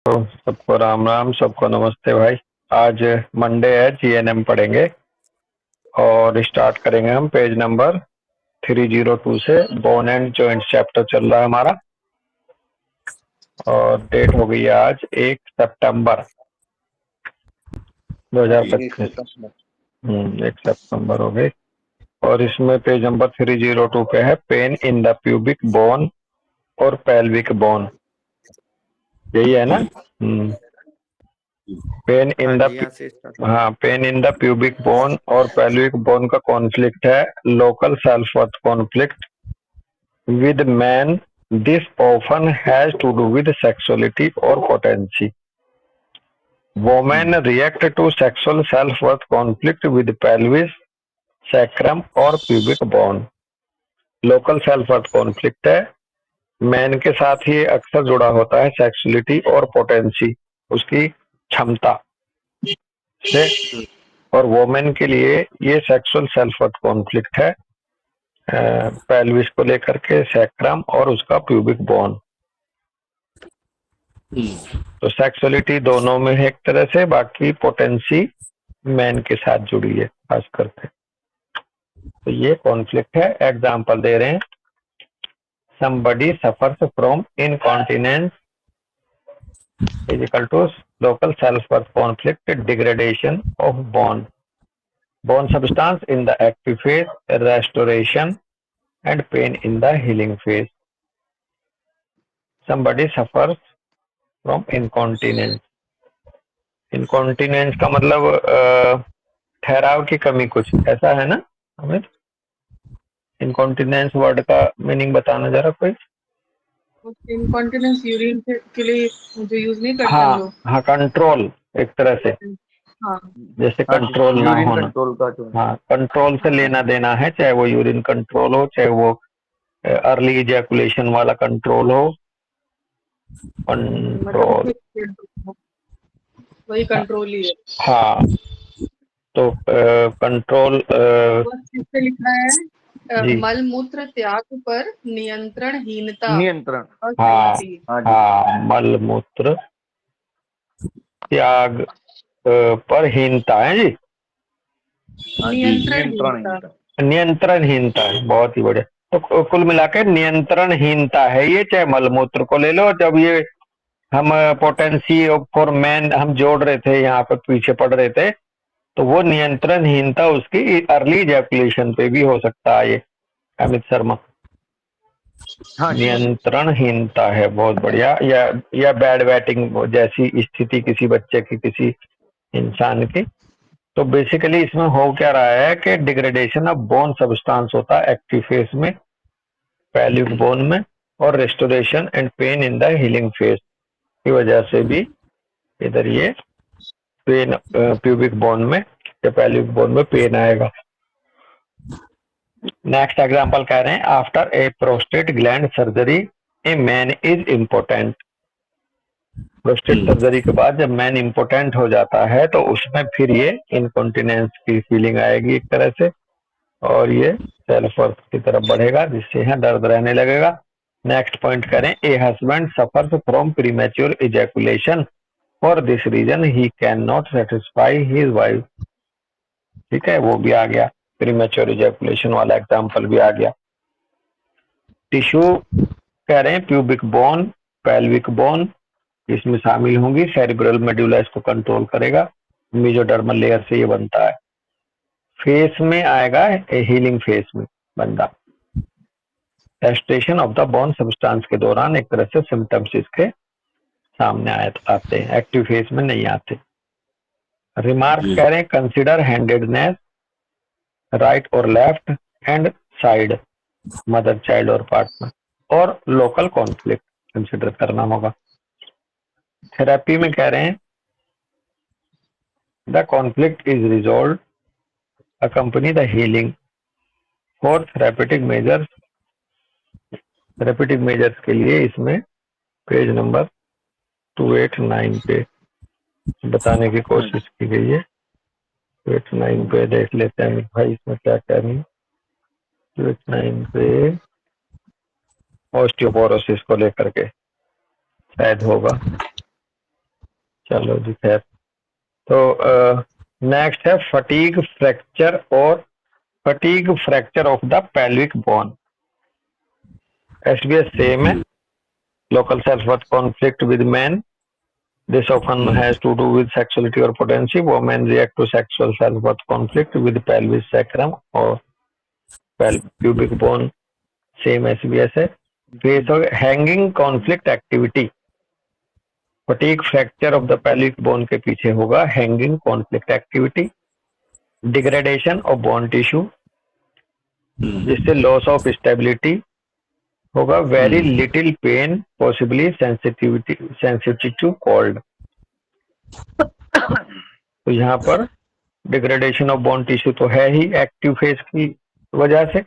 तो सबको राम राम, सबको नमस्ते भाई। आज मंडे है, जीएनएम पढ़ेंगे और स्टार्ट करेंगे हम पेज नंबर 302 से। बोन एंड जॉइंट चैप्टर चल रहा है हमारा और डेट हो गई है आज 1 सितंबर 2025। 1 सितंबर हो गई और इसमें पेज नंबर 302 पे है pen in the pubic bone और पेल्विक बोन, यही है ना। पेन हाँ इन द जी, यहाँ से स्टार्ट। हाँ, pain in the pubic bone और पेल्विक बोन का कॉन्फ्लिक्ट है local self worth conflict with man. This often has to do with sexuality और potency. Women react to sexual self worth conflict with pelvis, sacrum और pubic bone. Local self worth conflict है, man के साथ ही अक्सर जुड़ा होता है sexuality और पोटेंसी, उसकी क्षमता से। और वोमेन के लिए ये सेक्सुअल सेल्फ वर्थ कॉन्फ्लिक्ट है पेल्विस को लेकर के, सैक्रम और उसका प्यूबिक बोन। तो सेक्सुअलिटी दोनों में है एक तरह से, बाकी पोटेंसी मैन के साथ जुड़ी है खास करके। तो ये कॉन्फ्लिक्ट है। एग्जांपल दे रहे हैं, somebody suffers from incontinence is equal to local self-worth conflict, degradation of bone substance in the active phase, restoration and pain in the healing phase. Somebody suffers from incontinence. Incontinence का मतलब ठहराव की कमी, कुछ ऐसा है ना हमें। इनकॉन्टिनेंस वर्ड का मीनिंग बताना जरा कोई। इनकॉन्टिनेंस यूरिन के लिए जो यूज नहीं करते हम हाँ लोग। हाँ, कंट्रोल एक तरह से, हाँ जैसे हाँ जी, कंट्रोल ना यूरिन होना। कंट्रोल का जो हाँ, कंट्रोल से हाँ लेना देना है, चाहे वो यूरिन कंट्रोल हो, चाहे वो अर्ली इजैकुलेशन वाला कंट्रोल हो। कंट्रोल, मतलब वही कंट्रोल ही है। हाँ। तो कंट्रोल फर्स्ट चीज पे लिखा है जी, मल मूत्र त्याग पर नियंत्रणहीनता नियंत्रण। और हाँ संगति। हाँ जी, हाँ, मल मूत्र त्याग पर हीनता है जी। हाँ जी, नियंत्रणहीनता। नियंत्रणहीनता। नियंत्रणहीनता है, बहुत ही बढ़िया। तो कुल मिलाकर नियंत्रणहीनता है ये, चाहे मलमूत्र को ले लो। जब ये हम पोटेंसी फॉर मैन हम जोड़ रहे थे, यहाँ पे पीछे पढ़ रहे थे, तो वो नियंत्रणहीनता उसकी अर्ली इजैकुलेशन पे भी हो सकता है ये, अमित शर्मा। हाँ जी, नियंत्रणहीनता है, बहुत बढ़िया। या बैड वेटिंग जैसी स्थिति किसी बच्चे की, किसी इंसान की। तो बेसिकली इसमें हो क्या रहा है कि डिग्रेडेशन ऑफ बोन सब्सटेंस होता है एक्टिव फेज में, पैल्विक बोन में, और restoration and pen in the healing phase की वजह से भी इधर ये पेन प्यूबिक बोन में या पैल्विक बोन में पेन आएगा। नेक्स्ट एग्जांपल कह रहे हैं, after a prostate gland surgery a man is important. Prostate surgery के बाद जब मैन इम्पोर्टेंट हो जाता है तो उसमें फिर ये इनकॉन्टिनेंस की फीलिंग आएगी एक तरह से, और ये सेल्फ वर्थ की तरफ बढ़ेगा, जिससे यहाँ दर्द रहने लगेगा। नेक्स्ट पॉइंट करें, a husband suffers from premature ejaculation, for this reason he can not satisfy his wife. ठीक है, वो भी आ गया, प्रीमेच्योर इजैकुलेशन वाला एग्जाम्पल भी आ गया। टिश्यू कह रहे हैं, प्यूबिक बोन, पेल्विक बोन इसमें शामिल होंगी। सेरिब्रल मेडुला इसको कंट्रोल करेगा, मेसोडर्मल लेयर से ये बनता है। फेस में आएगा हीलिंग फेस में बंदा। Restoration of the bone substance के दौरान एक तरह से सिम्टम्स इसके सामने आते हैं, एक्टिव फेस में नहीं आते। रिमार्क कह रहे हैं, कंसिडर हैंडेडनेस राइट और left hand side, mother child और पार्टनर, और लोकल कॉन्फ्लिक्ट कंसिडर करना होगा। थेरेपी में कह रहे हैं, the conflict is resolve accompany the healing for therapeutic measures. Therapeutic measures के लिए इसमें पेज नंबर 289 पे बताने की कोशिश की गई है। 289 पे देख लेते हैं भाई, इसमें क्या कह रही है। 289 पे ऑस्टियोपोरोसिस को लेकर के शायद होगा। चलो जी खैर। तो नेक्स्ट है फटीग फ्रैक्चर और fatigue fracture of the pelvic bone. SBS same है। Local self worth conflict with man, this often has to do with sexuality or potency. Women react to sexual self-worth conflict with pelvis sacrum or pubic bone, same SBS है। फिर तो hanging conflict activity, fatigue fracture of the pelvic bone के पीछे होगा hanging conflict activity, degradation of bone tissue जिससे loss of stability होगा, very little pain, possibly sensitivity to cold. तो यहाँ पर डिग्रेडेशन ऑफ बोन टिश्यू तो है ही एक्टिव फेज की वजह से,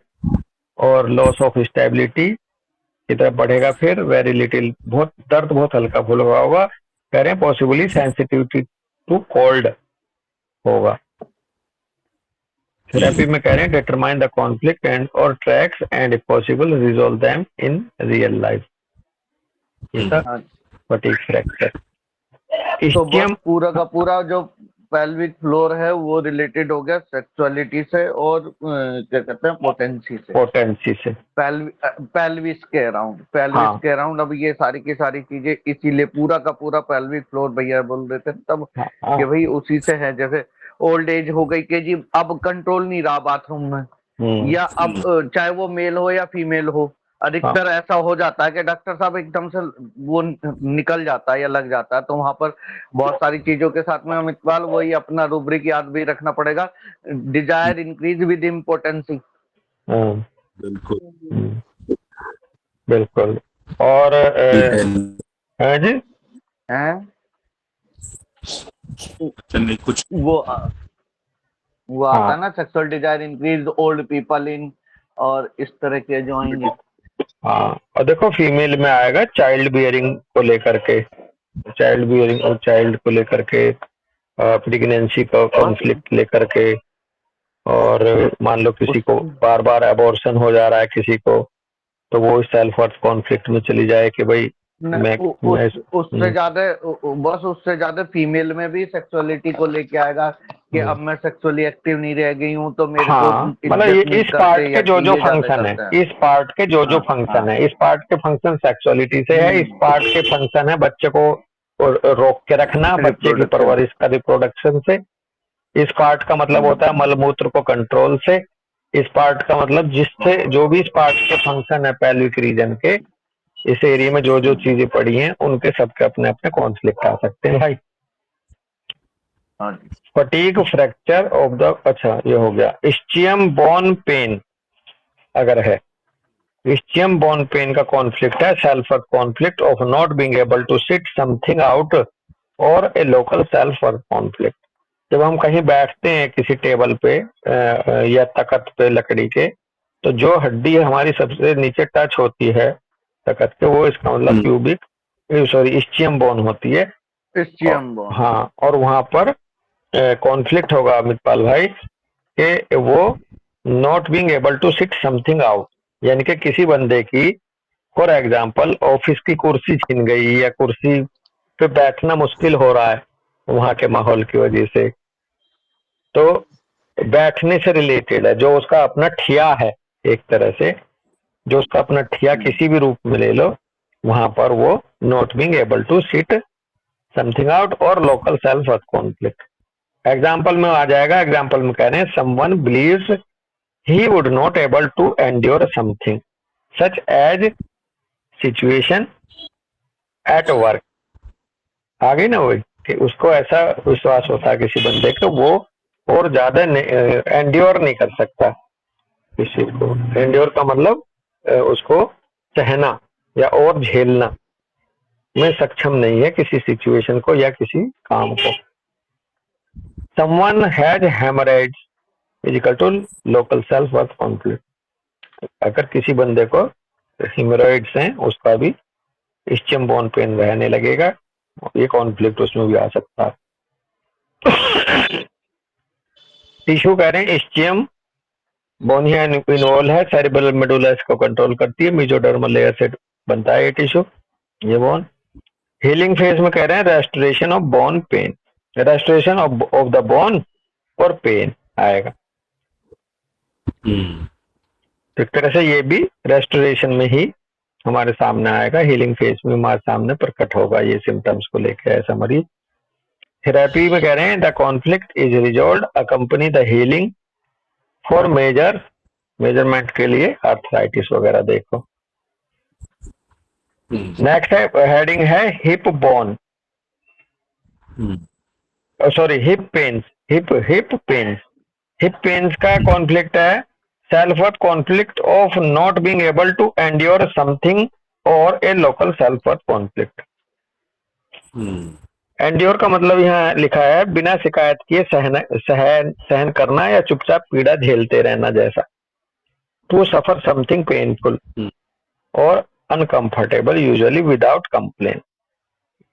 और लॉस ऑफ स्टेबिलिटी की तरफ बढ़ेगा। फिर वेरी लिटिल, बहुत दर्द बहुत हल्का फुल्का होगा, कह रहे हैं पॉसिबली सेंसिटिविटी टू कोल्ड होगा। थेरेपी में कह रहे हैं डिटरमाइन द कॉन्फ्लिक्ट एंड और tracks and if possible resolve them in real life. Fatigue fracture तो बस पूरा का पूरा जो पेल्विक फ्लोर है वो रिलेटेड हो गया सेक्सुअलिटी से और क्या कहते हैं पोटेंसी से पेल्विस के अराउंड अब ये सारी की सारी चीजें, इसीलिए पूरा का पूरा पेल्विक फ्लोर भैया बोल रहे थे तब कि भाई उसी से है। जैसे ओल्ड एज हो गई कि जी अब कंट्रोल नहीं रहा बाथरूम में, या अब चाहे वो मेल हो या फीमेल हो, अधिकतर ऐसा हो जाता है कि डॉक्टर साहब एकदम से वो निकल जाता है या लग जाता है। तो वहां पर बहुत सारी चीजों के साथ में अमित पाल वही अपना रूब्रिक याद भी रखना पड़ेगा, डिजायर इंक्रीज विद इम्पोर्टेंसी। बिल्कुल बिल्कुल। और है जी हैं कुछ वो आता है ना, sexual desire increase old people in, और इस तरह के जो आएंगे। हाँ, और देखो फीमेल में आएगा चाइल्ड बियरिंग को लेकर के, चाइल्ड बियरिंग और चाइल्ड को लेकर के, प्रेगनेंसी का कॉन्फ्लिक्ट लेकर के, और मान लो किसी को बार बार एबॉर्शन हो जा रहा है किसी को, तो वो सेल्फ वर्थ कॉन्फ्लिक्ट में चली जाए कि भाई उससे ज्यादा फीमेल में भी सेक्सुअलिटी को लेके आएगा कि अब मैं सेक्सुअली एक्टिव नहीं रह गई हूँ तो मेरे को मतलब ये इस पार्ट के जो जो फंक्शन है, इस पार्ट के जो जो फंक्शन है, इस पार्ट के फंक्शन सेक्सुअलिटी से है, इस पार्ट के फंक्शन है बच्चे को रोक के रखना, बच्चे की परवरिश का, रिप्रोडक्शन से। इस पार्ट का मतलब होता है मलमूत्र को कंट्रोल से। इस पार्ट का मतलब जिससे जो भी इस पार्ट के फंक्शन है पेल्विक रीजन के, इस एरिया में जो जो चीजें पड़ी हैं उनके सबके अपने अपने कॉन्फ्लिक्ट आ सकते हैं भाई। फटीग फ्रैक्चर ऑफ द, अच्छा ये हो गया। इस्चियम बोन पेन अगर है, इस्चियम बोन पेन का कॉन्फ्लिक्ट है self worth conflict of not being able to sit something out और a local self worth conflict. जब हम कहीं बैठते हैं किसी टेबल पे या तख्त पे लकड़ी के, तो जो हड्डी हमारी सबसे नीचे टच होती है तख्त के, वो इसका मतलब प्यूबिक इस्चियम बोन होती है। इस्चियम बोन, हाँ, और वहां पर कॉन्फ्लिक्ट होगा अमित पाल भाई कि वो not being able to sit something out, यानी कि किसी बंदे की फॉर एग्जांपल ऑफिस की कुर्सी छीन गई या कुर्सी पे बैठना मुश्किल हो रहा है वहां के माहौल की वजह से, तो बैठने से रिलेटेड है जो उसका अपना ठिया है, एक तरह से जो उसका अपना ठिया किसी भी रूप में ले लो, वहां पर वो not being able to sit something out और local self worth conflict. Example में आ जाएगा, एग्जाम्पल में कह रहे हैं someone believes he would not able to endure something such as situation at work. आ गई ना वही कि उसको ऐसा विश्वास होता है किसी बंदे को, वो और ज्यादा एंड्योर नहीं कर सकता किसी को। एंड्योर का मतलब उसको सहना या और झेलना में सक्षम नहीं है किसी सिचुएशन को या किसी काम को। Someone has hemorrhage is equal to local self worth conflict। अगर किसी बंदे को हेमोरॉइड्स हैं उसका भी इस्चियम बोन पेन रहने लगेगा, ये कॉन्फ्लिक्ट उसमें भी आ सकता है। टिश्यू कह रहे हैं इस्चियम बोन ही इन्वॉल्व है, सेरिब्रल मेडुला इसको कंट्रोल करती है, मेसोडर्मल लेयर से बनता है ये टिश्यू, ये बोन। हीलिंग फेज में कह रहे हैं restoration of bone pen, restoration of the bone और पेन आएगा। तो एक तरह से ये भी रेस्टोरेशन में ही हमारे सामने आएगा, हीलिंग फेज में हमारे सामने प्रकट होगा ये सिम्टम्स को लेकर ऐसा मरीज। थेरेपी में कह रहे हैं the conflict is resolved accompany the healing for measurement के लिए आर्थराइटिस वगैरह देखो। नेक्स्ट है हेडिंग है hip bone, sorry hip pains, hip pains का कॉन्फ्लिक्ट है self worth conflict of not being able to endure something और a local self worth conflict. Endure का मतलब यहाँ लिखा है बिना शिकायत किए सहन करना या चुपचाप पीड़ा झेलते रहना जैसा। टू सफर समथिंग पेनफुल और अनकंफर्टेबल यूजुअली विदाउट कंप्लेन।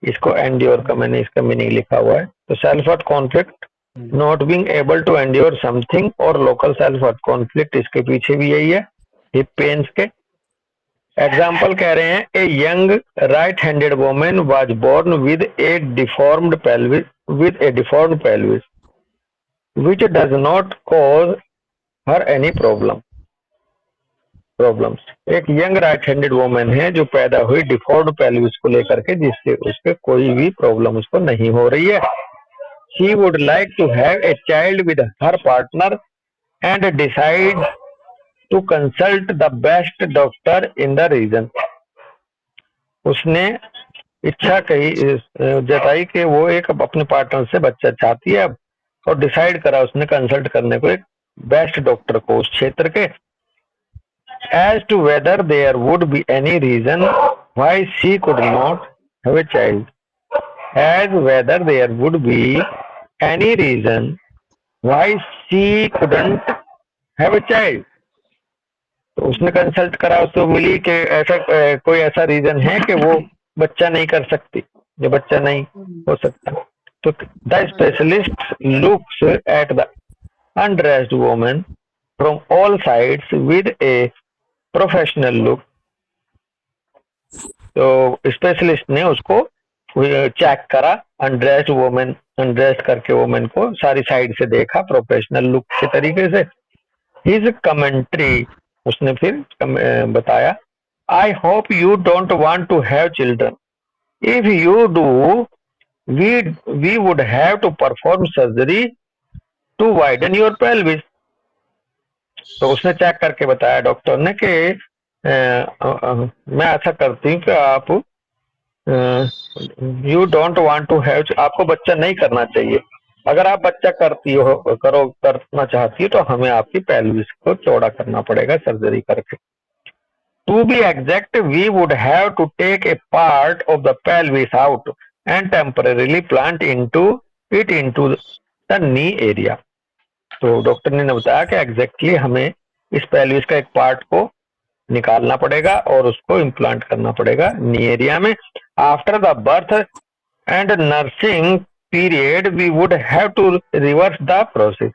इसको एंड्योर का मैंने इसका मीनिंग लिखा हुआ है। तो self worth conflict not being able to endure something और लोकल सेल्फ-वर्थ कॉन्फ्लिक्ट, इसके पीछे भी यही है हिप पेन्स के। एग्जाम्पल कह रहे हैं a young right handed women was born with a deformed pelvis which does not cause her any problems। एक यंग राइट हैंडेड वोमेन है जो पैदा हुई डिफॉर्म्ड पेल्विस को लेकर के, जिससे उसके कोई भी प्रॉब्लम उसको नहीं हो रही है। She would like to have a child with her partner and decide to consult the best doctor in the region। उसने इच्छा कही जताई कि वो एक अपने पार्टनर से बच्चा चाहती है और डिसाइड करा उसने कंसल्ट करने को एक बेस्ट डॉक्टर को उस क्षेत्र के। As to whether there would be any reason why she could not have a child, as whether there would be any reason why she couldn't have a child। तो उसने consult करा, उसको मिली कि ऐसा कोई ऐसा रीजन है कि वो बच्चा नहीं कर सकती, जो बच्चा नहीं हो सकता। तो the specialist looks at the undressed woman from all sides with a professional look. तो स्पेशलिस्ट ने उसको चेक करा, अनड्रेस्ड वुमेन, अनड्रेस्ड करके वुमेन को सारी साइड से देखा प्रोफेशनल लुक के तरीके से। हिज कमेंट्री, उसने फिर बताया I hope you don't want to have children, if you do we would have to perform surgery to widen your pelvis. तो उसने चेक करके बताया डॉक्टर ने कि मैं ऐसा करती हूँ कि आप you don't want to have, आपको बच्चा नहीं करना चाहिए। अगर आप बच्चा करना चाहती हो तो हमें आपकी पेल्विस को चौड़ा करना पड़ेगा सर्जरी करके। To be exact we would have to take a part of the pelvis out and temporarily plant into the knee area. तो डॉक्टर ने बताया कि एग्जैक्टली हमें इस पेल्विस का एक पार्ट को निकालना पड़ेगा और उसको इम्प्लांट करना पड़ेगा नी एरिया में। After the birth and nursing period we would have to reverse the process.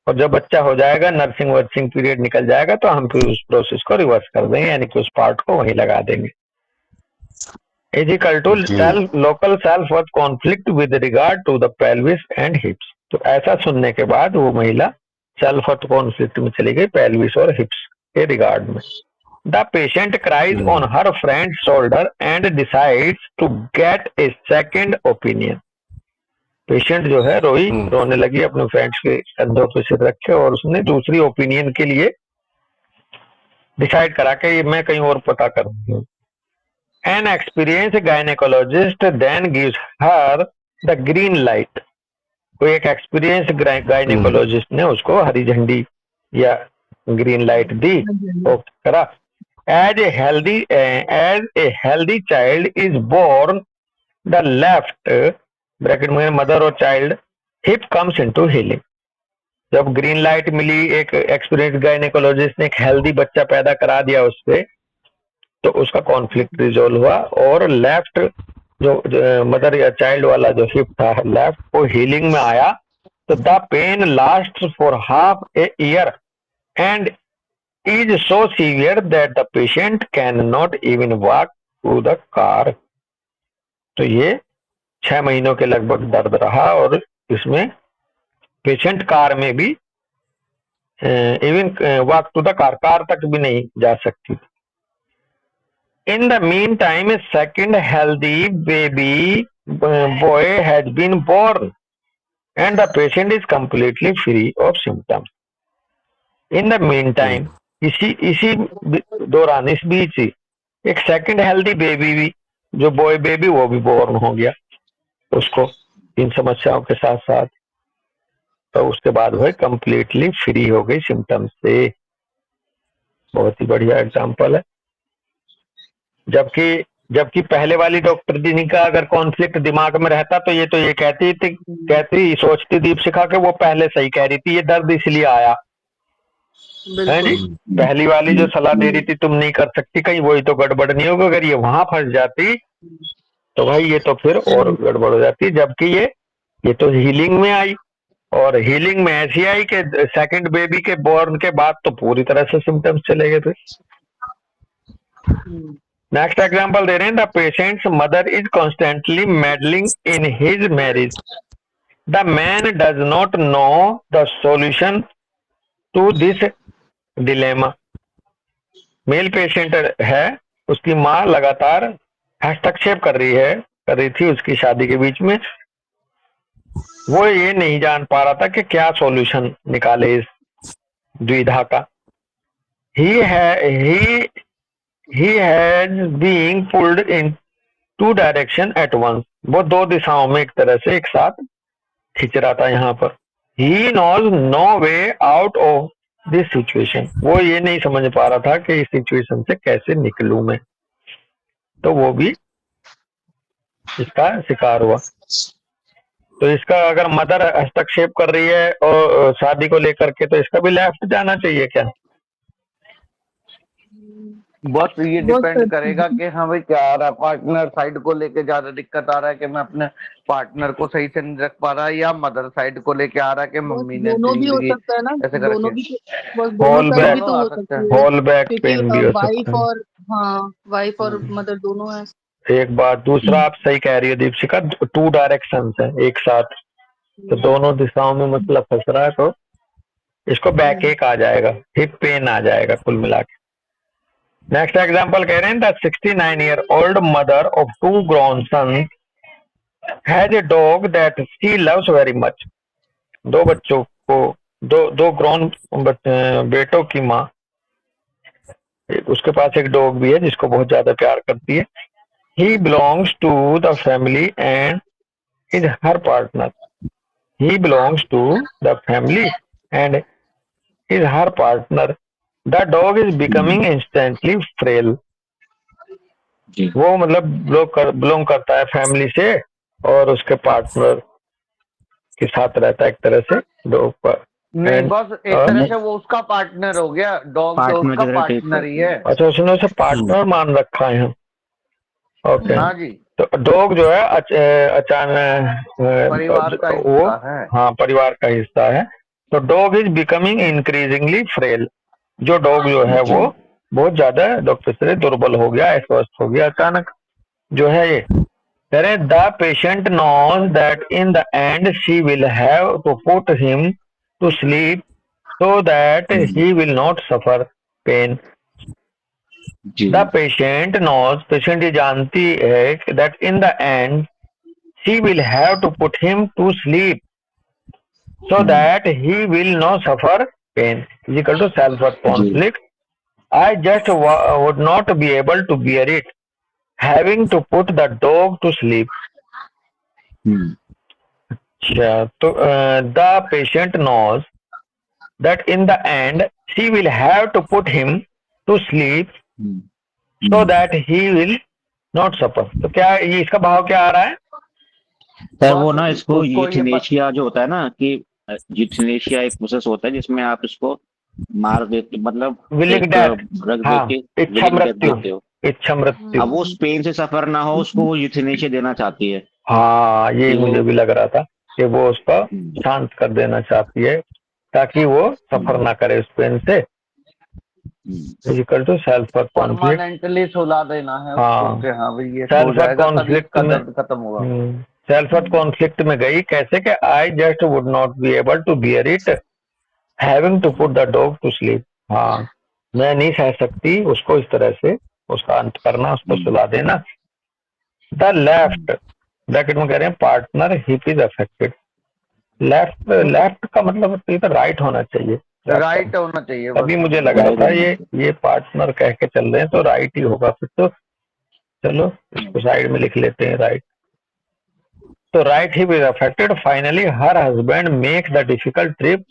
और जब बच्चा हो जाएगा, नर्सिंग वर्सिंग पीरियड निकल जाएगा, तो हम फिर उस प्रोसेस को रिवर्स कर देंगे, यानी कि उस पार्ट को वहीं लगा देंगे। Equal to local self worth conflict with regard to the pelvis and hips. तो ऐसा सुनने के बाद वो महिला सेल्फ वर्थ कॉन्फ्लिक्ट में चली गई पेल्विस और हिप्स के रिगार्ड में। The patient cries on her friend shoulder and decides to get a second opinion. Patient जो है रोने लगी, अपने फ्रेंड्स के कंधों पे सिर रखे, और उसने दूसरी ओपिनियन के लिए डिसाइड करा कि मैं कहीं और पता करूंगी। An experience gynaecologist then gives her the green light. कोई एक एक्सपीरियंस गायनेकोलॉजिस्ट ने उसको हरी झंडी या ग्रीन लाइट दी। करा as a healthy child is born the left bracket में मदर और child hip comes into healing. जब ग्रीन लाइट मिली, एक एक्सपीरियंस गायनेकोलॉजिस्ट ने एक हेल्दी बच्चा पैदा करा दिया उससे, तो उसका कॉन्फ्लिक्ट रिजोल्व हुआ और लेफ्ट जो मदर या चाइल्ड वाला जो हिप था लेफ्ट, वो हीलिंग में आया। तो the pain last for half a year and is so severe that the patient cannot even walk to the car। तो ये 6 महीनों के लगभग दर्द रहा और इसमें पेशेंट कार में भी even walk to the car तक भी नहीं जा सकती। In the meantime second healthy baby boy has been born and the patient is completely free of symptoms. In the meantime, इसी दौरान, इस बीच ही एक सेकंड हेल्दी बेबी भी, जो बॉय बेबी, वो भी बोर्न हो गया उसको इन समस्याओं के साथ साथ। तो उसके बाद वह कंप्लीटली फ्री हो गई सिम्टम्स से। बहुत ही बढ़िया एग्जांपल है। जबकि पहले वाली डॉक्टर जी का अगर कॉन्फ्लिक्ट दिमाग में रहता तो ये कहती सोचती दीपशिखा के वो पहले सही कह रही थी, ये दर्द इसलिए आया है जी। पहली वाली जो सलाह दे रही थी तुम नहीं कर सकती, कहीं वही तो गड़बड़ नहीं होगा। अगर ये वहां फंस जाती तो भाई ये तो फिर और गड़बड़ हो जाती। जबकि ये तो हीलिंग में आई, और हीलिंग में ऐसी आई कि सेकंड बेबी के बॉर्न के बाद तो पूरी तरह से सिम्टम्स चले गए थे। नेक्स्ट एग्जांपल दे रहे हैं, the patient's mother is constantly meddling in his marriage, the man does not know the solution to this dilemma. Male patient है, उसकी माँ लगातार हस्तक्षेप कर रही थी उसकी शादी के बीच में। वो ये नहीं जान पा रहा था कि क्या सॉल्यूशन निकाले इस द्विधा का। he has being pulled in two direction at once। वो दो दिशाओं में एक तरह से एक साथ खींच रहा था यहाँ पर। he knows no way out of this situation। वो ये नहीं समझ पा रहा था कि इस सिचुएशन से कैसे निकलूं मैं। तो वो भी इसका शिकार हुआ। तो इसका अगर मदर हस्तक्षेप कर रही है और शादी को लेकर के, तो इसका भी लेफ्ट जाना चाहिए क्या? बस ये डिपेंड करेगा कि हाँ भाई क्या आ रहा है, पार्टनर साइड को लेके ज्यादा दिक्कत आ रहा है कि मैं अपने पार्टनर को सही से नहीं रख पा रहा, या मदर साइड को लेके आ रहा है कि मम्मी ने दोनों भी हो सकता है ना, ऐसे दोनों करके भी, दोनों साइड भी तो हो सकती है, होल बैक पेन भी हो सकता वाइफ है। और वाइफ और मदर दोनों है। एक बात, दूसरा आप सही कह रही है दीपशिखा, 2 डायरेक्शन है एक साथ, तो दोनों दिशाओं में मतलब फंस रहा है, तो इसको बैक एक आ जाएगा, हिप पेन आ जाएगा कुल मिला के। नेक्स्ट एग्जांपल कह रहे हैं, the 69-year-old mother of 2 grown sons has a dog that she loves very much. दो बच्चों को, दो ग्रोन बेटों की माँ, उसके पास एक डॉग भी है जिसको बहुत ज्यादा प्यार करती है। He belongs to the family and is her partner. He belongs to the family and is her partner. The dog is becoming instantly frail. वो मतलब बिलोंग करता है फैमिली से और उसके पार्टनर के साथ रहता है एक तरह से डॉग पर। नहीं, बस एक तरह से वो उसका पार्टनर हो गया, डॉग तो उसका पार्टनर ही है। अच्छा, उसने उसे पार्टनर मान रखा है। ओके, हाँ जी। तो डॉग जो है अचानक परिवार का हिस्सा है। हाँ, परिवार का हिस्सा है। तो dog is becoming increasingly frail. जो डॉग जो है वो बहुत ज्यादा डॉक्टर से दुर्बल हो गया, अस्वस्थ हो गया अचानक जो है ये। The patient knows that in the end she will have to put him to sleep so that he will not suffer pain। The patient knows, patient ये जानती है that in the end she will have to put him to sleep so that he will not suffer pain। is equal to self conflict। I just would not be able to bear it having to put the dog to sleep। अच्छा, तो the patient knows that in the end she will have to put him to sleep so that he will not suffer। तो क्या ये इसका भाव क्या आ रहा है सर? वो ना इसको यूथनेशिया जो होता है ना, कि यूथनेशिया एक प्रोसेस होता है जिसमें आप इसको मार देते, मतलब विलिंग डेथ, इच्छा मृत्यु। अब वो पेन से सफर ना हो, उसको वो यूथनेशिया देना चाहती है। हाँ, ये मुझे भी लग रहा था कि वो उसका शांत कर देना चाहती है ताकि वो सफर ना करे उस पेन से। Equal two sulphur conflict. Permanently सुला देना है हाँ, उसको कि हाँ भाई ये सो सल्फर जाएगा तभी कॉन्फ्लिक्ट इसका में दर्द खत्म होगा। सल्फर कॉन्फ्लिक्ट में गई कैसे कि I just would not be able to bear it having to put the dog to sleep. हाँ, मैं नहीं सह सकती उसको इस तरह से उसका अंत करना, उसको सुला देना। द लेफ्ट ब्रैकेट में कह रहे हैं partner hip is affected. Left left का मतलब तो राइट होना चाहिए, राइट होना चाहिए। अभी मुझे लग रहा था ये पार्टनर कह के चल रहे हैं तो राइट ही होगा फिर तो। चलो इसको साइड में लिख लेते हैं राइट। तो right hip is affected. Finally her husband make the difficult trip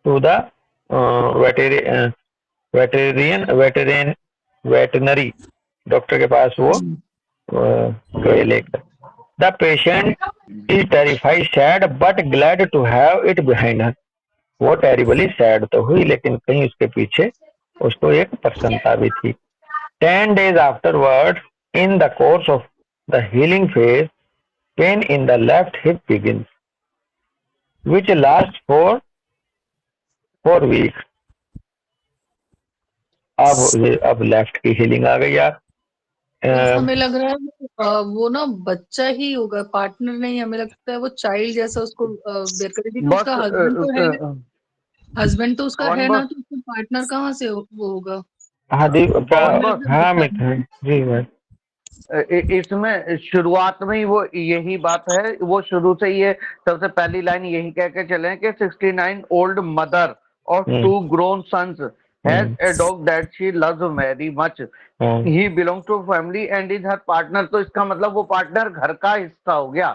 to the veterinary doctor के पास वो गए लेकर। The patient is terrified sad but glad to have it behind her. वो टेरिबली सैड तो हुई लेकिन कहीं उसके पीछे उसको एक प्रसन्नता भी थी। 10 days afterward, in the course of the healing phase, pain in the left hip begins, which lasts for 4 weeks. अब लेफ्ट की हीलिंग आ गई यार। हमें लग रहा है वो ना बच्चा ही होगा, पार्टनर नहीं। हमें लगता है वो चाइल्ड जैसा उसको बेर कर रही थी। उसका हस्बैंड तो है, हस्बैंड तो उसका है ना, तो उसका पार्टनर कहाँ से वो होगा? हाँ जी भाई, इसमें शुरुआत में ही वो यही बात है, वो शुरू से ये सबसे पहली लाइन यही कह के चले कि 69 ओल्ड मदर और 2 grown sons has a dog that she loves very much. He belongs to family and is her partner. तो इसका मतलब वो पार्टनर घर का हिस्सा हो गया।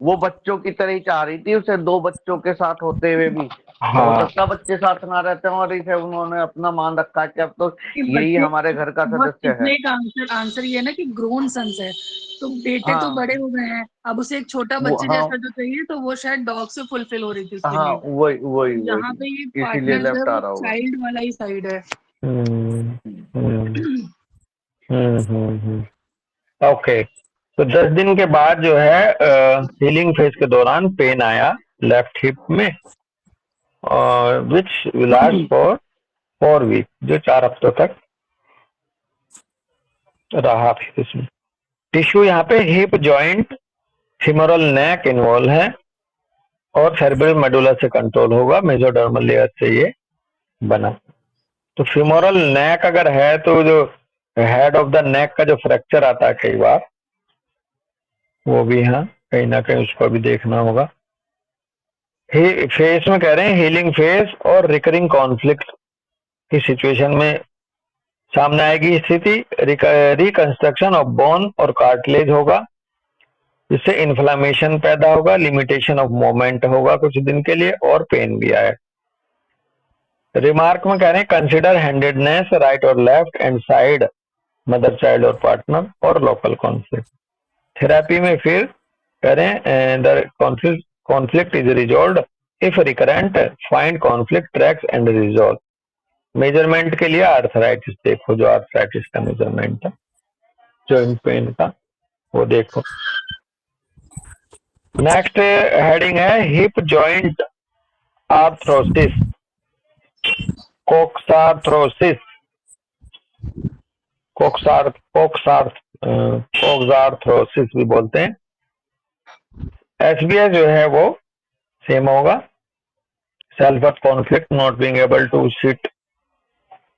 वो बच्चों की तरह ही चाह रही थी उसे, 2 बच्चों के साथ होते हुए भी। हो सकता बच्चे साथ ना रहते हैं और इसे उन्होंने अपना मान रखा है कि अब तो यही हमारे घर का सदस्य है। एक आंसर ये है ना कि ग्रोन सन्स है, तो बेटे तो बड़े हो गए हैं, अब उसे एक छोटा बच्चे जैसा जो चाहिए, तो वो शायद डॉग से फुलफिल हो रही थी उसके लिए। वही वही यहाँ पे ये इसीलिए पार्टनर जो लेफ्ट आ है रहा वो होगा। चाइल्ड वाला ही साइड है। ओके। तो 10 दिन के बाद जो है हीलिंग फेज के दौरान पेन आया लेफ्ट हिप में, विच लास्ट फॉर 4 वीक, जो 4 हफ्तों तक रहा। फिर इसमें टिश्यू यहाँ पे हिप जॉइंट फिमोरल नेक इन्वॉल्व है और सेरेब्रल मेडुला से कंट्रोल होगा, मेसोडर्मल लेयर से ये बना। तो फिमोरल नेक अगर है तो जो हेड ऑफ द नेक का जो फ्रैक्चर आता है कई बार, वो भी यहाँ कहीं ना कहीं उसको भी देखना होगा। फेस में कह रहे हैं हीलिंग फेस और रिकरिंग कॉन्फ्लिक्ट की सिचुएशन में सामने आएगी स्थिति। रिकंस्ट्रक्शन ऑफ बोन और कार्टिलेज होगा, जिससे इन्फ्लामेशन पैदा होगा, लिमिटेशन ऑफ मोमेंट होगा कुछ दिन के लिए और पेन भी आए। रिमार्क में कह रहे हैं कंसिडर हैंडेडनेस राइट और left and side, mother child और पार्टनर और लोकल कॉन्फ्लिक्ट। थेरेपी में फिर कह रहे हैं the conflict is resolved if recurrent, find conflict tracks and resolve. Measurement के लिए आर्थराइटिस देखो, जो आर्थराइटिस का मेजरमेंट है जॉइंट पेन का, वो देखो। नेक्स्ट हेडिंग है hip joint arthrosis, coxarthrosis, coxarthrosis भी बोलते हैं। एसबीएस जो है वो सेम होगा। Self conflict not being able to sit,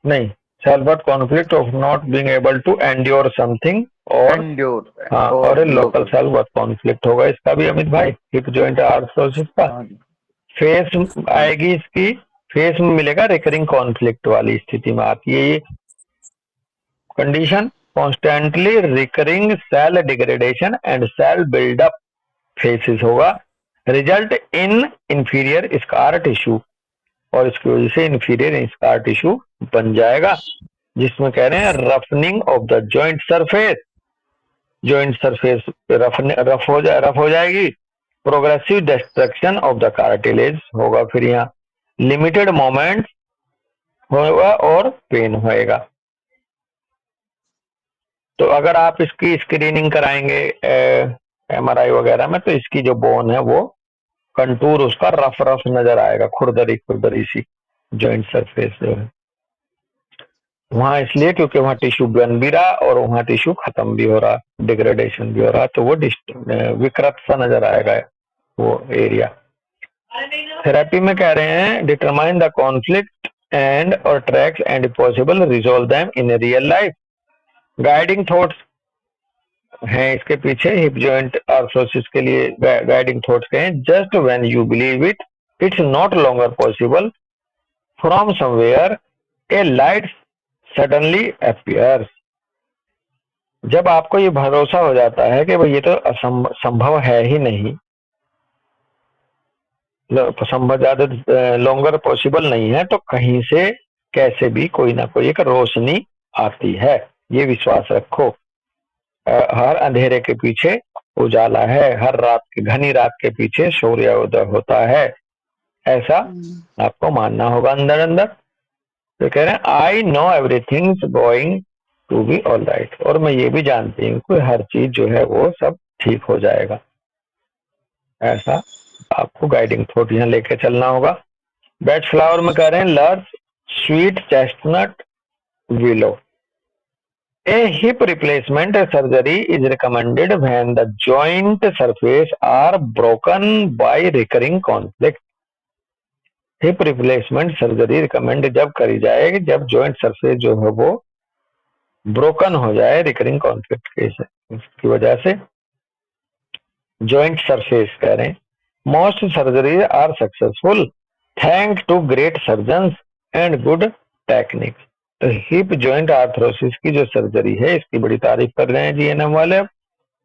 नहीं, self conflict of not being able to endure something और लोकल सेल्फ कॉन्फ्लिक्ट होगा इसका भी अमित भाई, हिप जॉइंट आर्थरोसिस का। फेस आएगी इसकी, फेस में मिलेगा रिकरिंग कॉन्फ्लिक्ट वाली स्थिति में आती है ये condition. Constantly recurring cell degradation and cell buildup phases होगा, result in inferior scar tissue, और इसकी वजह से इंफीरियर स्कार टिश्यू बन जाएगा, जिसमें कह रहे हैं roughening of the joint surface, joint surface rough हो जाएगी। Progressive destruction of the cartilage होगा, फिर यहाँ लिमिटेड मोमेंट होगा और पेन होएगा। तो अगर आप इसकी स्क्रीनिंग कराएंगे एमआरआई वगैरह में, तो इसकी जो बोन है वो कंटूर उसका रफ नजर आएगा, खुरदरी सी जॉइंट सरफेस जो है। वहां इसलिए क्योंकि वहां टिश्यू बन भी रहा और वहां टिश्यू खत्म भी हो रहा, डिग्रेडेशन भी हो रहा, तो वो विकृत सा नजर आएगा वो एरिया। थेरेपी में कह रहे हैं डिटरमाइन द कॉन्फ्लिक्ट एंड और tracks and possible resolve them in real life. Guiding thoughts हैं इसके पीछे, हिप जॉइंट आर्थरोसिस के लिए गाइडिंग थॉट्स के हैं, just when you believe it it's not longer possible from somewhere A light suddenly appears. जब आपको ये भरोसा हो जाता है कि भाई ये तो असंभव है ही नहीं, संभव ज्यादा लॉन्गर पॉसिबल नहीं है, तो कहीं से कैसे भी कोई ना कोई एक रोशनी आती है, ये विश्वास रखो। हर अंधेरे के पीछे उजाला है, हर रात की घनी रात के पीछे सूर्योदय होता है, ऐसा आपको मानना होगा अंदर अंदर। तो कह रहे हैं I know everything going to be all right, और मैं ये भी जानती हूँ कि हर चीज जो है वो सब ठीक हो जाएगा, ऐसा आपको गाइडिंग थॉट यहाँ लेके चलना होगा। बेड फ्लावर में कह रहे हैं larch sweet chestnut willow. A hip replacement surgery is recommended when the joint surface are broken by recurring conflict. Hip replacement surgery recommend जब करी जाए जब जॉइंट सरफेस जो है वो ब्रोकन हो जाए रिकरिंग कॉन्फ्लिक्ट की वजह से। जॉइंट सरफेस कह रहे हैं most surgeries are successful thank to great surgeons and good techniques. तो हिप जॉइंट आर्थरोसिस की जो सर्जरी है इसकी बड़ी तारीफ कर रहे हैं जीएनएम वाले।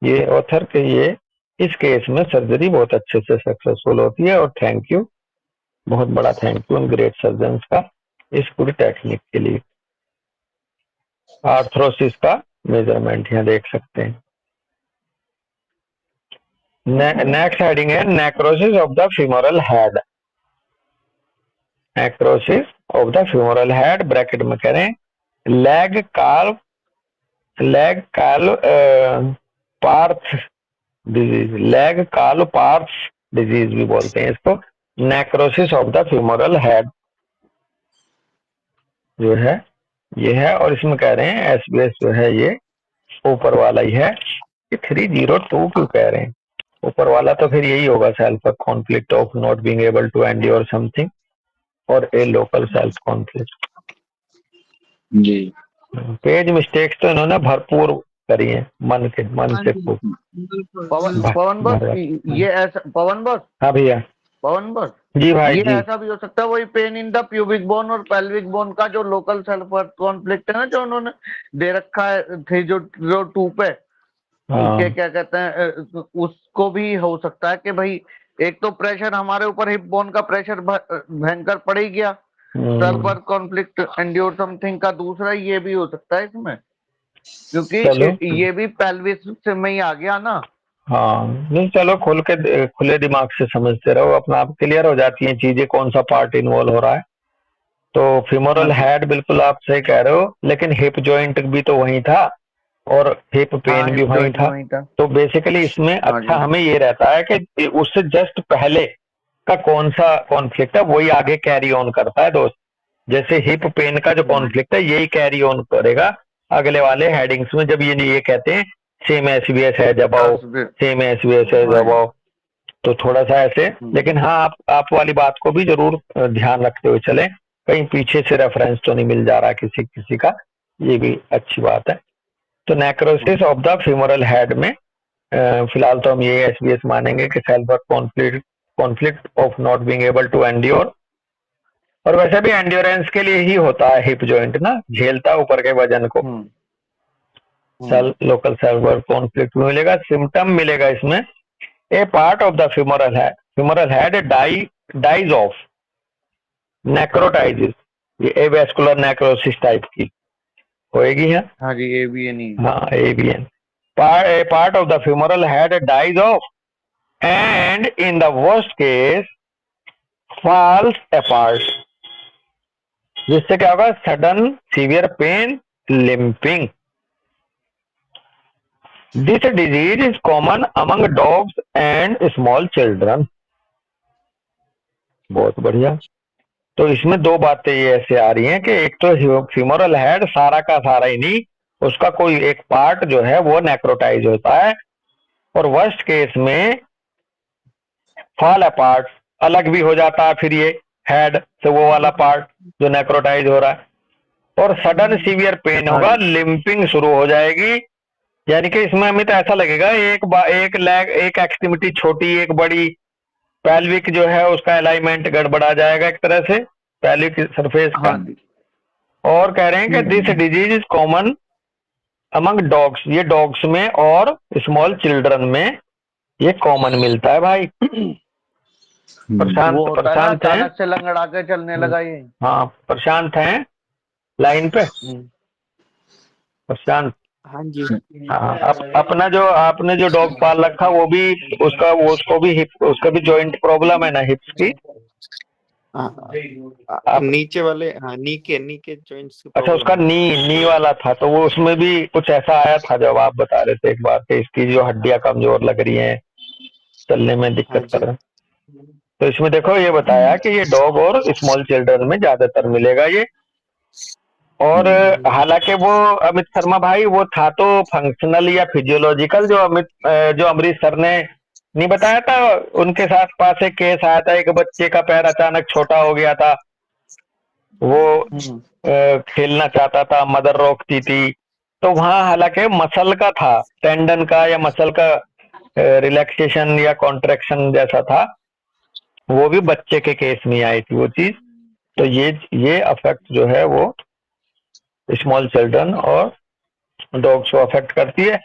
ये ऑथर के ये इस केस में सर्जरी बहुत अच्छे से सक्सेसफुल होती है, और थैंक यू, बहुत बड़ा थैंक यू उन ग्रेट सर्जन्स का इस पूरी टेक्निक के लिए। आर्थरोसिस का मेजरमेंट यहाँ देख सकते हैं। नेक्स्ट हेडिंग है necrosis of the femoral head. Necrosis of the femoral head bracket में कह रहे हैं Legg Calve Perthes disease, Legg Calve Perthes disease भी बोलते हैं इसको। Necrosis of the femoral head जो है ये है, और इसमें कह रहे हैं एसबीएस जो है ये ऊपर वाला ही है। ये 302 क्यों कह रहे हैं? ऊपर वाला तो फिर यही होगा self conflict of not being able to endure something और ए लोकल सेल्फ कॉन्फ्लिक्ट। जी पेज मिस्टेक्स तो इन्होंने भरपूर करी है मन से खूब। पवन बस ये ऐसा, पवन बस, हाँ भैया, पवन बस जी भाई ये जी। ऐसा भी हो सकता है वही pen in the pubic bone और पेल्विक बोन का जो लोकल सेल्फ कॉन्फ्लिक्ट है ना, जो उन्होंने दे रखा है थे जो 2 पे के क्या कहते हैं, उसको भी हो सकता है कि भाई एक तो प्रेशर हमारे ऊपर हिप बोन का प्रेशर भयंकर पड़ ही गया सर्वर कॉन्फ्लिक्ट एंड्योर समथिंग का, दूसरा ये भी हो सकता है इसमें, क्योंकि ये भी पेल्विस से में ही आ गया ना। हाँ नहीं, चलो खुले दिमाग से समझते रहो, अपना आप क्लियर हो जाती हैं चीजें कौन सा पार्ट इन्वॉल्व हो रहा है। तो फीमोरल हेड बिल्कुल आप सही कह रहे हो, लेकिन हिप जॉइंट भी तो वही था और हिप पेन भी वही था। तो बेसिकली इसमें अच्छा हमें ये रहता है कि उससे जस्ट पहले का कौन सा कॉन्फ्लिक्ट है वही आगे कैरी ऑन करता है दोस्त। जैसे हिप पेन का जो कॉन्फ्लिक्ट है यही कैरी ऑन करेगा अगले वाले हेडिंग्स में, जब ये कहते हैं सेम एसबीएस है जब आओ, सेम एसबीएस है जब आओ, तो थोड़ा सा ऐसे। लेकिन हाँ आप वाली बात को भी जरूर ध्यान रखते हुए चलें, कहीं पीछे से रेफरेंस तो नहीं मिल जा रहा किसी का, ये भी अच्छी बात है। तो necrosis of the femoral head में फिलहाल तो हम ये एसबीएस मानेंगे कि self conflict of not being able to endure, और वैसे भी एंड्योरेंस के लिए ही होता है हिप जॉइंट ना, झेलता ऊपर के वजन को। लोकल सेल्फ कॉन्फ्लिक्ट में मिलेगा, सिम्टम मिलेगा इसमें a part of the femoral head dies of necrotizes, ये एवेस्कुलर नेक्रोसिस टाइप की होएगी है। हाँ जी, एवीएन ही। हाँ AVN. A part of the femoral head dies off and in the worst case falls apart, जिससे क्या होगा sudden severe pain, limping. This disease is common among dogs and small children. बहुत बढ़िया। तो इसमें दो बातें ये ऐसे आ रही हैं कि एक तो फीमोरल हेड सारा का सारा ही नहीं, उसका कोई एक पार्ट जो है वो नेक्रोटाइज होता है, और वर्स्ट केस में फॉल अपार्ट अलग भी हो जाता है फिर ये हेड से वो वाला पार्ट जो नेक्रोटाइज हो रहा है, और सडन सीवियर पेन होगा, लिंपिंग शुरू हो जाएगी। यानी कि इसमें हमें तो ऐसा लगेगा एक लेग, एक एक्सट्रीमिटी छोटी एक बड़ी, पैल्विक जो है उसका अलाइनमेंट गड़बड़ा जाएगा एक तरह से पैल्विक सरफेस का। और कह रहे हैं कि this disease is common among dogs, ये डॉग्स में और स्मॉल चिल्ड्रन में ये कॉमन मिलता है भाई। प्रशांत है, से लंगड़ा के चलने लगा ये। हाँ प्रशांत है लाइन पे, प्रशांत। हाँ जी। हाँ, अपना जो आपने जो डॉग पाल रखा वो भी उसको भी हिप, उसका भी जॉइंट प्रॉब्लम है ना हिप्स की? नीचे वाले, हाँ नी के जॉइंट्स। अच्छा, उसका नी वाला था, तो वो उसमें भी कुछ ऐसा आया था जब आप बता रहे थे एक बार कि इसकी जो हड्डियां कमजोर लग रही हैं, चलने में दिक्कत कर रहा है। तो इसमें देखो ये बताया कि ये डॉग और स्मॉल चिल्ड्रन में ज्यादातर मिलेगा ये। और हालांकि वो अमित शर्मा भाई वो था तो फंक्शनल या फिजियोलॉजिकल, जो अमरीश सर ने नहीं बताया था, उनके साथ पास एक केस आया था, एक बच्चे का पैर अचानक छोटा हो गया था, वो खेलना चाहता था, मदर रोकती थी, तो वहां हालांकि मसल का था, टेंडन का या मसल का रिलैक्सेशन या कॉन्ट्रैक्शन जैसा था, वो भी बच्चे के केस में आई थी वो चीज। तो ये अफेक्ट जो है वो स्मॉल चिल्ड्रन और डॉग्स को अफेक्ट करती है।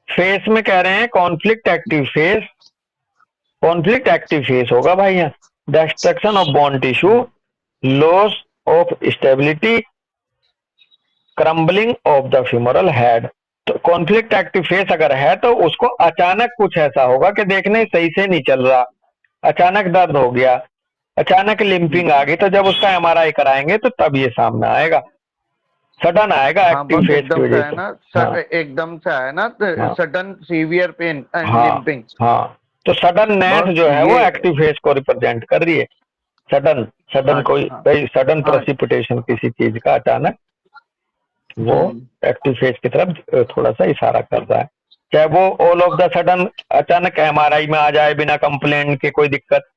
फेस में कह रहे हैं conflict active face, conflict active face होगा भाई यहाँ, destruction of bone tissue, loss of stability, crumbling of the femoral head. तो कॉन्फ्लिक्ट एक्टिव फेस अगर है तो उसको अचानक कुछ ऐसा होगा कि देखने सही से नहीं चल रहा, अचानक दर्द हो गया, अचानक लिंपिंग आ गई, तो जब उसका एमआरआई कराएंगे तो तब ये सामने आएगा, सडन आएगा एक्टिव फेस की वजह से। एकदम से है ना, sudden severe pain and limping. हाँ, तो सडननेस जो है वो एक्टिव फेस को रिप्रेजेंट कर रही है। सडन कोई सडन प्रेसिपिटेशन किसी चीज का अचानक, वो एक्टिव फेस की तरफ थोड़ा सा इशारा कर रहा है। चाहे वो ऑल ऑफ द सडन अचानक एमआरआई में आ जाए बिना कंप्लेंट के, कोई दिक्कत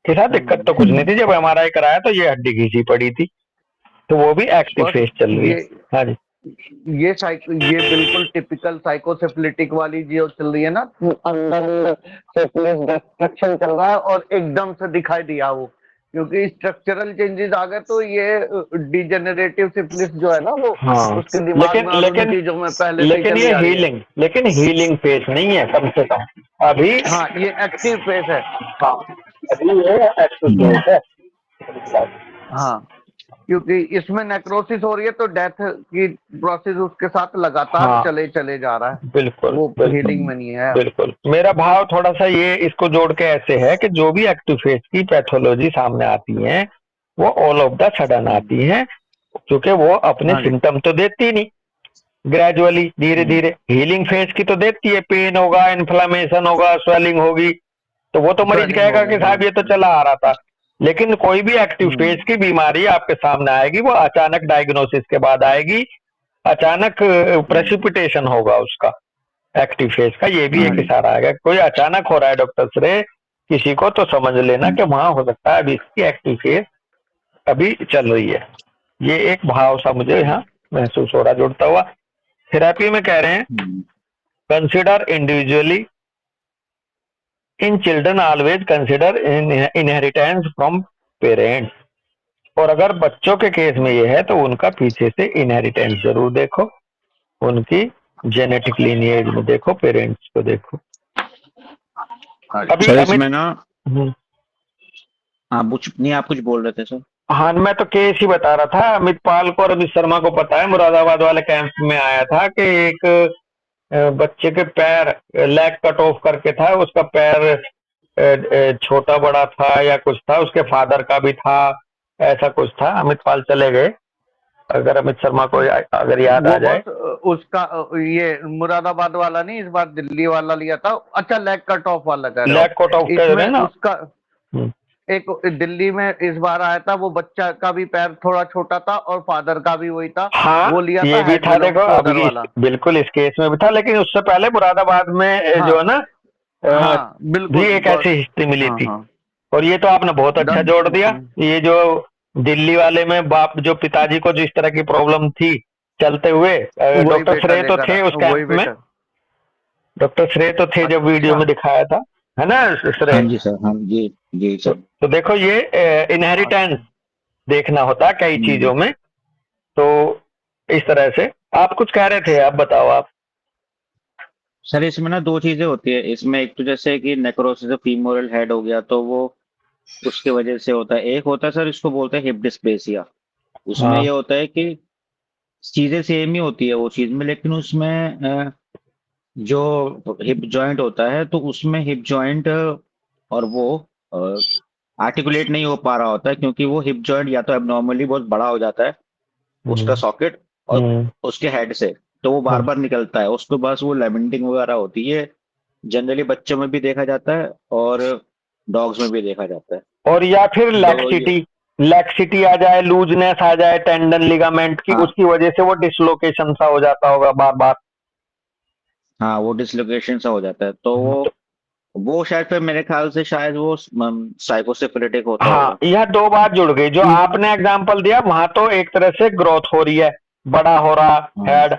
दिक्कत तो कुछ नहीं थी, जब एमआरआई कराया तो ये हड्डी घिसी पड़ी थी, तो वो भी एक्टिव फेस चल रही है। हाँ जी, ये बिल्कुल टिपिकल साइकोसिफिलिटिक वाली जो चल रही है ना, अंदर डिस्ट्रक्शन चल रहा है और एकदम से दिखाई दिया वो, क्योंकि स्ट्रक्चरल चेंजेस आ गए तो ये डिजेनरेटिव सिफिलिस जो है ना वो उसके दिमाग में लेकिन चीजों में पहले लेकिन ये हीलिंग फेस नहीं है कम से कम अभी। हाँ, ये एक्टिव फेस है। अभी ये एक्टिव फेस है। हाँ, क्योंकि इसमें नेक्रोसिस हो रही है तो डेथ की प्रोसेस उसके साथ लगातार चले जा रहा है। बिल्कुल, वो हीलिंग में नहीं है। बिल्कुल, मेरा भाव थोड़ा सा ये इसको जोड़ के ऐसे है कि जो भी एक्टिव फेस की पैथोलॉजी सामने आती है वो ऑल ऑफ द सडन आती है, क्योंकि वो अपने सिम्टम तो देती नहीं, ग्रेजुअली धीरे धीरे। हीलिंग फेस की तो देती है, पेन होगा, इन्फ्लामेशन होगा, स्वेलिंग होगी, तो वो तो मरीज कहेगा कि साहब ये तो चला आ रहा था। लेकिन कोई भी एक्टिव फेस की बीमारी आपके सामने आएगी वो अचानक डायग्नोसिस के बाद आएगी, अचानक प्रेसिपिटेशन होगा उसका एक्टिव फेस का। ये भी एक इशारा आएगा, कोई अचानक हो रहा है डॉक्टर से किसी को, तो समझ लेना कि वहां हो सकता है अभी इसकी एक्टिव फेस अभी चल रही है। ये एक भाव सा मुझे यहाँ महसूस हो रहा जुड़ता हुआ। थेरेपी में कह रहे हैं consider individually in children, always consider inheritance from parents. और अगर बच्चों के केस में ये है तो उनका पीछे से इनहेरिटेंस जरूर देखो, उनकी जेनेटिक लीनिएज में देखो, पेरेंट्स को देखो। अभी इसमें ना आप कुछ बोल रहे थे सर? हाँ, मैं तो केस ही बता रहा था। अमित पाल को और अमित शर्मा को पता है, मुरादाबाद वाले कैंप में आया था कि एक बच्चे के पैर लेग कट ऑफ करके था, उसका पैर छोटा बड़ा था या कुछ था, उसके फादर का भी था, ऐसा कुछ था। अमित पाल चले गए, अगर अमित शर्मा को अगर याद आ जाए। उसका ये मुरादाबाद वाला नहीं, इस बार दिल्ली वाला लिया था। अच्छा, लेग कट ऑफ वाला कह रहे हो? लेग कट ऑफ कह रहे हैं ना उसका। एक दिल्ली में इस बार आया था, वो बच्चा का भी पैर थोड़ा छोटा था और फादर का भी वही था। हाँ, वो लिया ये था भी था, देखो अब हेड वाला। बिल्कुल इस केस में भी था, लेकिन उससे पहले मुरादाबाद में हाँ, जो है ना हाँ भी बिल्कुल एक ऐसी हिस्ट्री मिली हाँ थी। हाँ और ये तो आपने बहुत अच्छा जोड़ दिया। ये जो दिल्ली वाले में बाप जो पिताजी को जिस तरह की प्रॉब्लम थी चलते हुए, वही डॉक्टर बेटा श्रेय तो लेकर थे उस वही कैंप में, बेटा। डॉक्टर श्रेय तो थे जब वीडियो अच्छा में दिखाया था, है ना हाँ श्रेय? जी सर, हाँ जी जी सर। तो देखो ये इनहेरिटेंस देखना होता है कई हम्म। चीजों में। तो इस तरह से आप कुछ कह रहे थे, आप बताओ आप। सर इसमें ना दो चीजें होती है इसमें, एक तो जैसे कि नेक्रोसिस ऑफ फीमोरल हेड हो गया तो वो उसकी वजह से होता है। एक होता है सर, इसको बोलते हैं हिप डिस्प्लेसिया। उसमें हाँ। ये होता है कि चीजें सेम ही होती है वो चीज में, लेकिन उसमें जो हिप जॉइंट होता है तो उसमें हिप जॉइंट और वो आर्टिकुलेट नहीं हो पा रहा होता है, क्योंकि वो हिप जॉइंट या तो एबनॉर्मली बहुत बड़ा हो जाता है हम्म। उसका सॉकेट और हम्म। उसके हेड से, तो वो बार हाँ। बार निकलता है, उसके पास वो लेमेंटिंग वगैरह होती है। जनरली बच्चों में भी देखा जाता है और डॉग्स में भी देखा जाता है। और या फिर तो ये लैक्सिटी आ जाए, लूजनेस आ जाए टेंडन लिगामेंट की, हाँ उसकी वजह से वो डिसलोकेशन सा हो जाता होगा बार बार। हाँ, वो डिसलोकेशन सा हो जाता है, तो वो शायद फिर मेरे ख्याल से शायद वो साइकोसिफिलिटिक होता हाँ, होगा। यह दो बात जुड़ गई जो आपने एग्जाम्पल दिया, वहां तो एक तरह से ग्रोथ हो रही है, बड़ा हो रहा हाँ। हेड।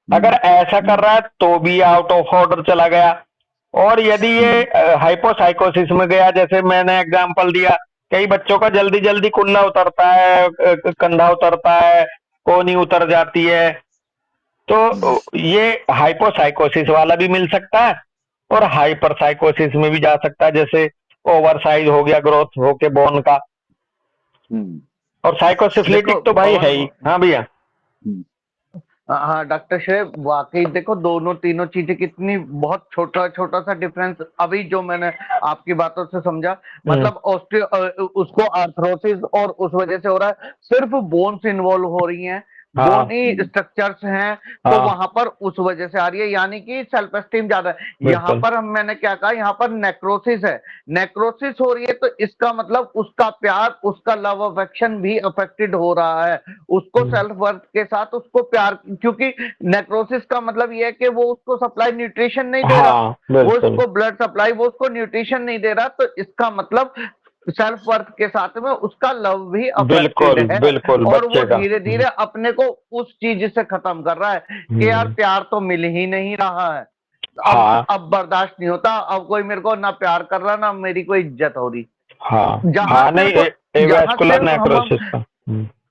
अगर ऐसा कर हम्म, रहा है तो भी आउट ऑफ ऑर्डर चला गया। और यदि ये हम्म, हाइपोसाइकोसिस में गया, जैसे मैंने एग्जाम्पल दिया, कई बच्चों का जल्दी जल्दी कुल्ला उतरता है, कंधा उतरता है, कोहनी उतर जाती है, तो ये हाइपोसाइकोसिस वाला भी मिल सकता है और हाइपर साइकोसिस में भी जा सकता है, जैसे ओवर साइज हो गया ग्रोथ होके बोन का। हम्म, और देखो साइकोसिफिलिटिक तो भाई है पवन, ही। हाँ भैया। हम्म, हाँ डॉक्टर शेख, वाकई देखो दोनों तीनों चीजें कितनी बहुत छोटा छोटा सा डिफरेंस अभी जो मैंने आपकी बातों से समझा। मतलब उसको आर्थरोसिस और उस वजह से हो रहा है, सिर्फ बोन्स इन्वॉल्व हो रही हैं, हाँ। बोनी स्ट्रक्चर्स हैं, तो हाँ वहां पर उस वजह से आ रही है, यानी कि सेल्फ एस्टीम ज्यादा है। यहाँ बिल्कुल। पर मैंने क्या कहा, यहाँ पर नेक्रोसिस है, नेक्रोसिस हो रही है, तो इसका मतलब उसका प्यार, उसका लव अफेक्शन भी अफेक्टेड हो रहा है, उसको सेल्फ वर्थ के साथ उसको प्यार, क्योंकि नेक्रोसिस का मतलब ये है कि वो उसको सप्लाई न्यूट्रिशन नहीं दे रहा, हाँ वो बिल्कुल। उसको ब्लड सप्लाई, वो उसको न्यूट्रिशन नहीं दे रहा, तो इसका मतलब सेल्फ वर्थ के साथ में उसका लव भी अफेक्टेड बिल्कुल है। बिल्कुल और वो बच्चे का। धीरे धीरे अपने को उस चीज से खत्म कर रहा है कि यार हम्म। प्यार तो मिल ही नहीं रहा है, हाँ। अब बर्दाश्त नहीं होता, अब कोई मेरे को ना प्यार कर रहा, ना मेरी कोई इज्जत हो रही। हाँ। जहां हाँ नहीं, सिर्फ जहां एवास्कुलर सिर्फ हम नेक्रोसिस का।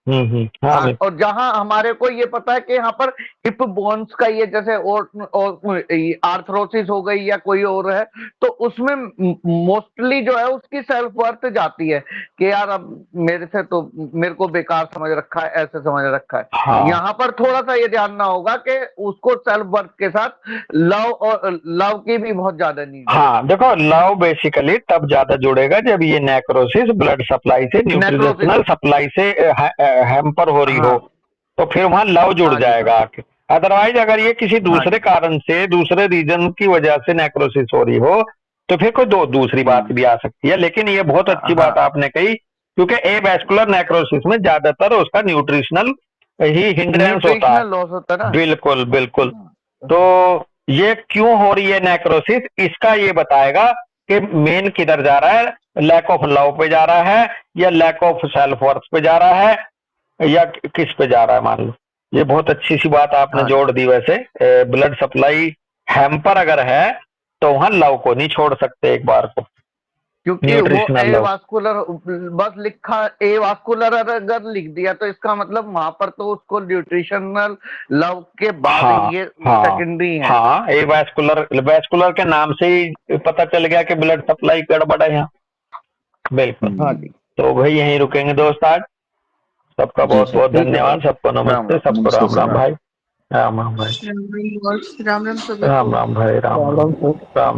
हाँ भाई। और जहां हमारे को ये पता है कि यहाँ पर हिप बोन्स का ये जैसे और आर्थरोसिस हो गई या कोई और है, तो उसमें मोस्टली जो है उसकी सेल्फ वर्थ जाती है कि यार अब मेरे से तो मेरे को बेकार समझ रखा है, ऐसे समझ रखा है। हाँ। यहाँ पर थोड़ा सा ये ध्यान होगा कि उसको सेल्फ वर्थ के साथ लव और लव की भी बहुत ज्यादा नीड है। हाँ देखो, लव बेसिकली तब ज्यादा जुड़ेगा जब ये नेक्रोसिस ब्लड सप्लाई से, नेक्रोसिस, न्यूट्रिशनल सप्लाई से हैम्पर हो रही हो, हाँ तो फिर वहां लव जुड़ हाँ जी जाएगा हाँ आके। अदरवाइज अगर ये किसी हाँ दूसरे जी कारण से, दूसरे रीजन की वजह से नेक्रोसिस हो रही हो, तो फिर कोई दूसरी बात भी आ सकती है। लेकिन ये बहुत अच्छी बात हाँ, आपने कही, क्योंकि एवास्कुलर नेक्रोसिस में ज्यादातर उसका न्यूट्रिशनल ही हिंड्रेंस होता है। न्यूट्रिशनल लॉस होता है ना। बिल्कुल बिल्कुल। तो ये क्यों हो रही है नेक्रोसिस, इसका ये बताएगा कि मेन किधर जा रहा है, लैक ऑफ लव पे जा रहा है या लैक ऑफ सेल्फ वर्थ पे जा रहा है या किस पे जा रहा है, मान लो। ये बहुत अच्छी सी बात आपने हाँ, जोड़ दी। वैसे ब्लड सप्लाई हैम्पर अगर है तो वहां लव को नहीं छोड़ सकते एक बार को, क्योंकि वो न्यूट्रिशनल लव। एवास्कुलर बस लिखा, एवास्कुलर अगर लिख दिया तो इसका मतलब वहां पर तो उसको न्यूट्रिशनल लव के बाद हाँ। ये हाँ। सेकेंडरी है। हाँ, ये वैस्कुलर के नाम से ही पता चल गया कि ब्लड सप्लाई गड़बड़ है यहाँ। बिल्कुल। हाँ जी, तो भाई यहीं रुकेंगे दोस्त आज। सबका जी बहुत सर। बहुत ठीक है धन्यवाद, भाई, सबको राम नमस्ते, राम। सबको नमस्ते राम सर। राम भाई। राम राम भाई। राम राम boss, राम राम सभी राम को। राम भाई, राम राम। राम